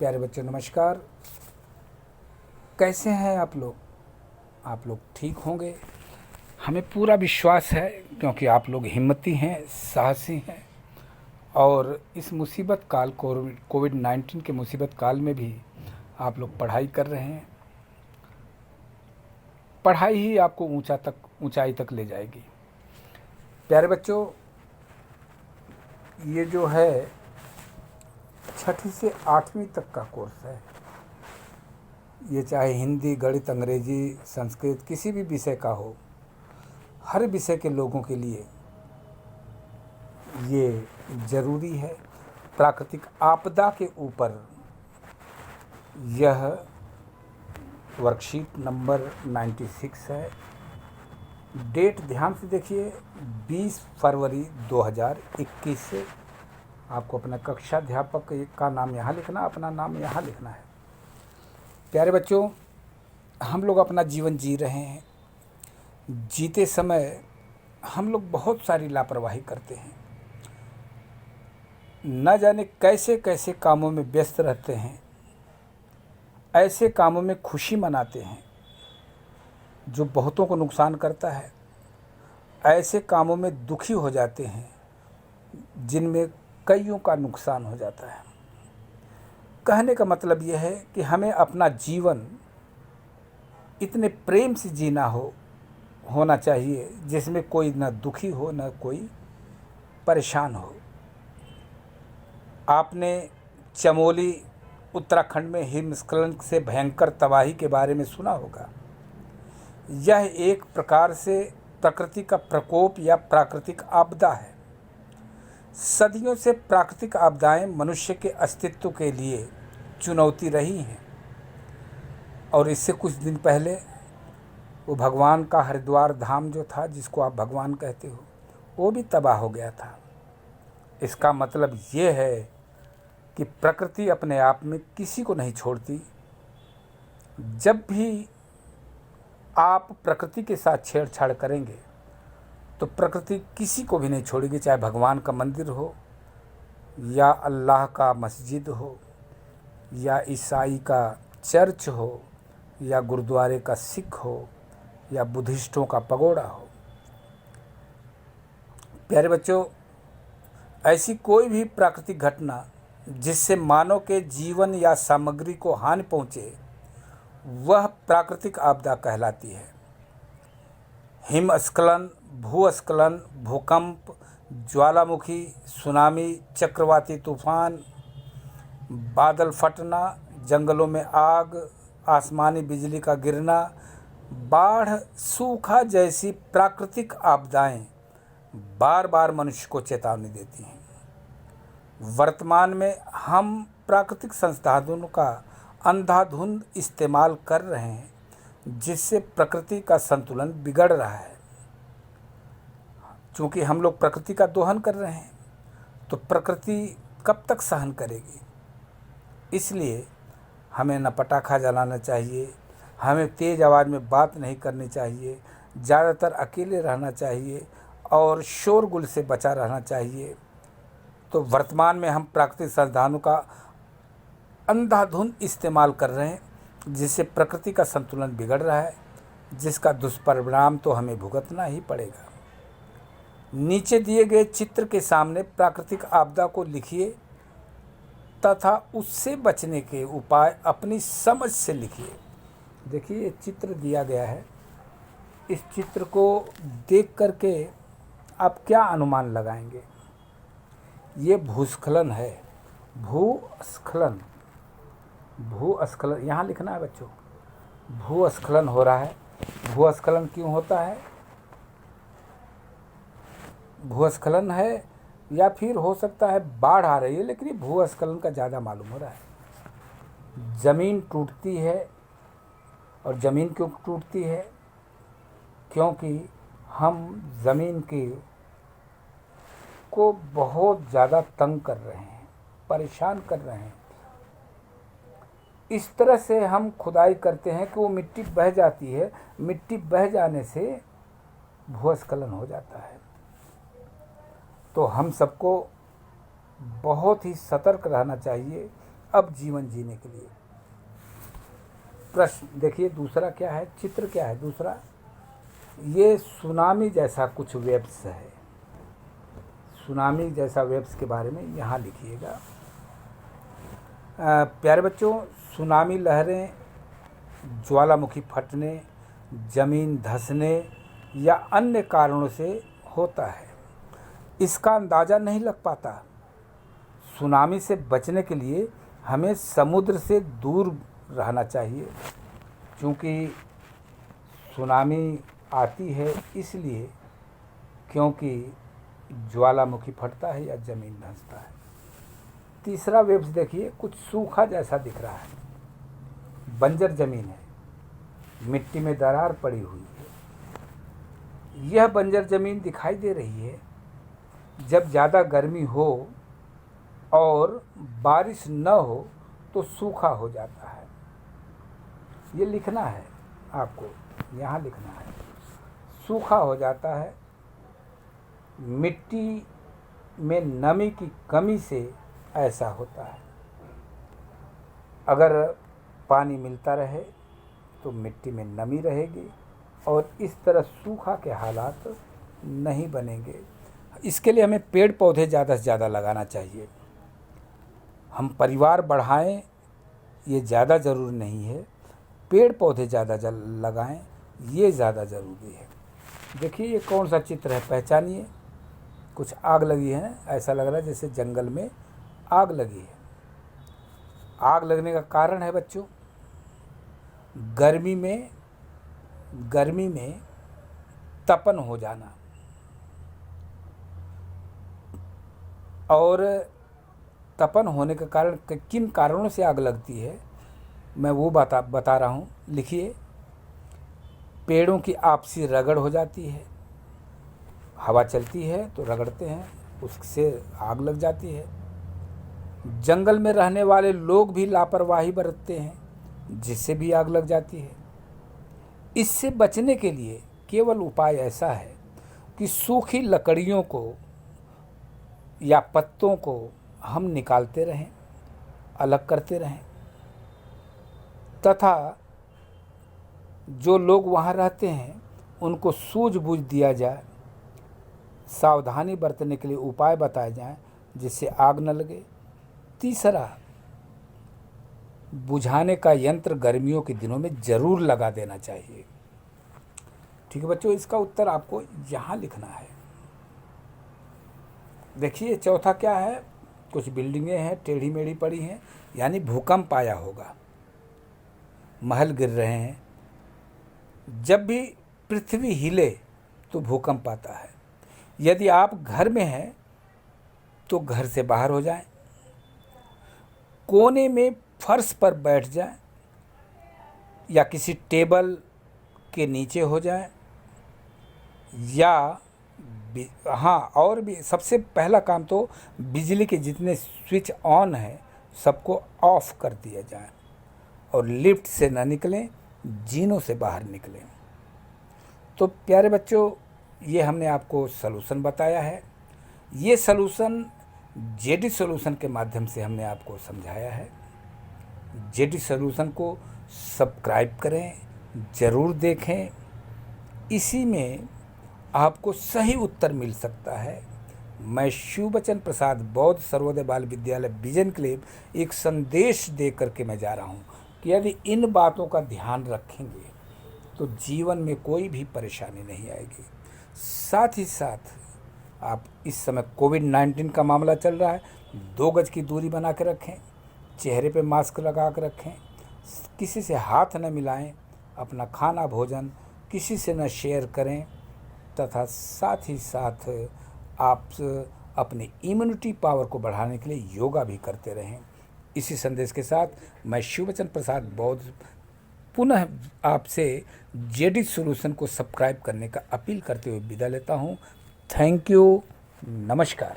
प्यारे बच्चों नमस्कार। कैसे हैं आप लोग? आप लोग ठीक होंगे, हमें पूरा विश्वास है, क्योंकि आप लोग हिम्मती हैं, साहसी हैं और इस मुसीबत काल कोविड-19 के मुसीबत काल में भी आप लोग पढ़ाई कर रहे हैं। पढ़ाई ही आपको ऊंचाई तक ले जाएगी। प्यारे बच्चों, ये जो है 6ठी से 8वीं तक का कोर्स है। ये चाहे हिंदी, गणित, अंग्रेजी, संस्कृत किसी भी विषय का हो, हर विषय के लोगों के लिए ये ज़रूरी है। प्राकृतिक आपदा के ऊपर यह वर्कशीट नंबर 96 है। डेट ध्यान से देखिए, 20 फरवरी 2021 से। आपको अपना कक्षाध्यापक का नाम यहाँ लिखना, अपना नाम यहाँ लिखना है। प्यारे बच्चों, हम लोग अपना जीवन जी रहे हैं। जीते समय हम लोग बहुत सारी लापरवाही करते हैं, न जाने कैसे कैसे कामों में व्यस्त रहते हैं। ऐसे कामों में खुशी मनाते हैं जो बहुतों को नुकसान करता है। ऐसे कामों में दुखी हो जाते हैं जिनमें कईयों का नुकसान हो जाता है। कहने का मतलब यह है कि हमें अपना जीवन इतने प्रेम से जीना होना चाहिए जिसमें कोई न दुखी हो न कोई परेशान हो। आपने चमोली उत्तराखंड में हिमस्खलन से भयंकर तबाही के बारे में सुना होगा। यह एक प्रकार से प्रकृति का प्रकोप या प्राकृतिक आपदा है। सदियों से प्राकृतिक आपदाएं मनुष्य के अस्तित्व के लिए चुनौती रही हैं और इससे कुछ दिन पहले वो भगवान का हरिद्वार धाम जो था, जिसको आप भगवान कहते हो, वो भी तबाह हो गया था। इसका मतलब ये है कि प्रकृति अपने आप में किसी को नहीं छोड़ती। जब भी आप प्रकृति के साथ छेड़छाड़ करेंगे तो प्रकृति किसी को भी नहीं छोड़ेगी, चाहे भगवान का मंदिर हो या अल्लाह का मस्जिद हो या ईसाई का चर्च हो या गुरुद्वारे का सिख हो या बुद्धिस्टों का पगोड़ा हो। प्यारे बच्चों, ऐसी कोई भी प्राकृतिक घटना जिससे मानव के जीवन या सामग्री को हानि पहुँचे, वह प्राकृतिक आपदा कहलाती है। हिमस्खलन, भूस्खलन, भूकंप, ज्वालामुखी, सुनामी, चक्रवाती तूफान, बादल फटना, जंगलों में आग, आसमानी बिजली का गिरना, बाढ़, सूखा जैसी प्राकृतिक आपदाएं बार बार मनुष्य को चेतावनी देती हैं। वर्तमान में हम प्राकृतिक संसाधनों का अंधाधुंध इस्तेमाल कर रहे हैं, जिससे प्रकृति का संतुलन बिगड़ रहा है। चूँकि हम लोग प्रकृति का दोहन कर रहे हैं तो प्रकृति कब तक सहन करेगी। इसलिए हमें न पटाखा जलाना चाहिए, हमें तेज़ आवाज़ में बात नहीं करनी चाहिए, ज़्यादातर अकेले रहना चाहिए और शोरगुल से बचा रहना चाहिए। तो वर्तमान में हम प्राकृतिक संसाधनों का अंधाधुंध इस्तेमाल कर रहे हैं, जिससे प्रकृति का संतुलन बिगड़ रहा है, जिसका दुष्परिणाम तो हमें भुगतना ही पड़ेगा। नीचे दिए गए चित्र के सामने प्राकृतिक आपदा को लिखिए तथा उससे बचने के उपाय अपनी समझ से लिखिए। देखिए, ये चित्र दिया गया है। इस चित्र को देख करके आप क्या अनुमान लगाएंगे? ये भूस्खलन है। भूस्खलन यहाँ लिखना है बच्चों। भूस्खलन हो रहा है। भूस्खलन क्यों होता है? भूस्खलन है या फिर हो सकता है बाढ़ आ रही है, लेकिन ये भूस्खलन का ज़्यादा मालूम हो रहा है। ज़मीन टूटती है। और ज़मीन क्यों टूटती है? क्योंकि हम ज़मीन को बहुत ज़्यादा तंग कर रहे हैं, परेशान कर रहे हैं। इस तरह से हम खुदाई करते हैं कि वो मिट्टी बह जाती है। मिट्टी बह जाने से भूस्खलन हो जाता है। तो हम सबको बहुत ही सतर्क रहना चाहिए। अब जीवन जीने के लिए। प्रश्न देखिए दूसरा क्या है, चित्र क्या है दूसरा, ये सुनामी जैसा कुछ वेव्स है, सुनामी जैसा वेव्स के बारे में यहाँ लिखिएगा। प्यारे बच्चों, सुनामी लहरें ज्वालामुखी फटने, ज़मीन धंसने या अन्य कारणों से होता है। इसका अंदाज़ा नहीं लग पाता। सुनामी से बचने के लिए हमें समुद्र से दूर रहना चाहिए, क्योंकि सुनामी आती है इसलिए क्योंकि ज्वालामुखी फटता है या ज़मीन धंसता है। तीसरा वेव्स देखिए, कुछ सूखा जैसा दिख रहा है, बंजर ज़मीन है, मिट्टी में दरार पड़ी हुई है। यह बंजर ज़मीन दिखाई दे रही है जब ज़्यादा गर्मी हो और बारिश न हो तो सूखा हो जाता है। ये लिखना है आपको, यहाँ लिखना है, सूखा हो जाता है। मिट्टी में नमी की कमी से ऐसा होता है। अगर पानी मिलता रहे तो मिट्टी में नमी रहेगी और इस तरह सूखा के हालात नहीं बनेंगे। इसके लिए हमें पेड़ पौधे ज़्यादा से ज़्यादा लगाना चाहिए। हम परिवार बढ़ाएं ये ज़्यादा ज़रूरी नहीं है, पेड़ पौधे ज़्यादा लगाएं ये ज़्यादा ज़रूरी है। देखिए ये कौन सा चित्र है, पहचानिए। कुछ आग लगी है, ऐसा लग रहा है जैसे जंगल में आग लगी है। आग लगने का कारण है बच्चों, गर्मी में तपन हो जाना। और तपन होने के कारण किन कारणों से आग लगती है मैं वो बता रहा हूँ। लिखिए, पेड़ों की आपसी रगड़ हो जाती है, हवा चलती है तो रगड़ते हैं, उससे आग लग जाती है। जंगल में रहने वाले लोग भी लापरवाही बरतते हैं जिससे भी आग लग जाती है। इससे बचने के लिए केवल उपाय ऐसा है कि सूखी लकड़ियों को या पत्तों को हम निकालते रहें, अलग करते रहें, तथा जो लोग वहाँ रहते हैं उनको सूझबूझ दिया जाए, सावधानी बरतने के लिए उपाय बताए जाएं जिससे आग न लगे। तीसरा, बुझाने का यंत्र गर्मियों के दिनों में ज़रूर लगा देना चाहिए। ठीक है बच्चों, इसका उत्तर आपको यहाँ लिखना है। देखिए चौथा क्या है, कुछ बिल्डिंगें हैं टेढ़ी मेढ़ी पड़ी हैं, यानी भूकंप आया होगा, महल गिर रहे हैं। जब भी पृथ्वी हिले तो भूकंप आता है। यदि आप घर में हैं तो घर से बाहर हो जाएं, कोने में फर्श पर बैठ जाएं या किसी टेबल के नीचे हो जाएं, या हाँ, और भी सबसे पहला काम तो बिजली के जितने स्विच ऑन हैं सबको ऑफ कर दिया जाए और लिफ्ट से ना निकलें, जीनों से बाहर निकलें। तो प्यारे बच्चों, ये हमने आपको सलूशन बताया है। ये सलूशन जेडी सॉल्यूशन के माध्यम से हमने आपको समझाया है। जेडी सॉल्यूशन को सब्सक्राइब करें, ज़रूर देखें, इसी में आपको सही उत्तर मिल सकता है। मैं शिवबचन प्रसाद बौद्ध सर्वोदय बाल विद्यालय विजन क्लब एक संदेश दे करके मैं जा रहा हूँ कि यदि इन बातों का ध्यान रखेंगे तो जीवन में कोई भी परेशानी नहीं आएगी। साथ ही साथ आप इस समय कोविड-19 का मामला चल रहा है, 2 गज की दूरी बना के रखें, चेहरे पे मास्क लगा कर रखें, किसी से हाथ न मिलाएं, अपना खाना भोजन किसी से न शेयर करें, तथा साथ ही साथ आप अपनी इम्यूनिटी पावर को बढ़ाने के लिए योगा भी करते रहें। इसी संदेश के साथ मैं शिवबचन प्रसाद बौद्ध पुनः आपसे जेडी सॉल्यूशन को सब्सक्राइब करने का अपील करते हुए विदा लेता हूँ। थैंक यू, नमस्कार।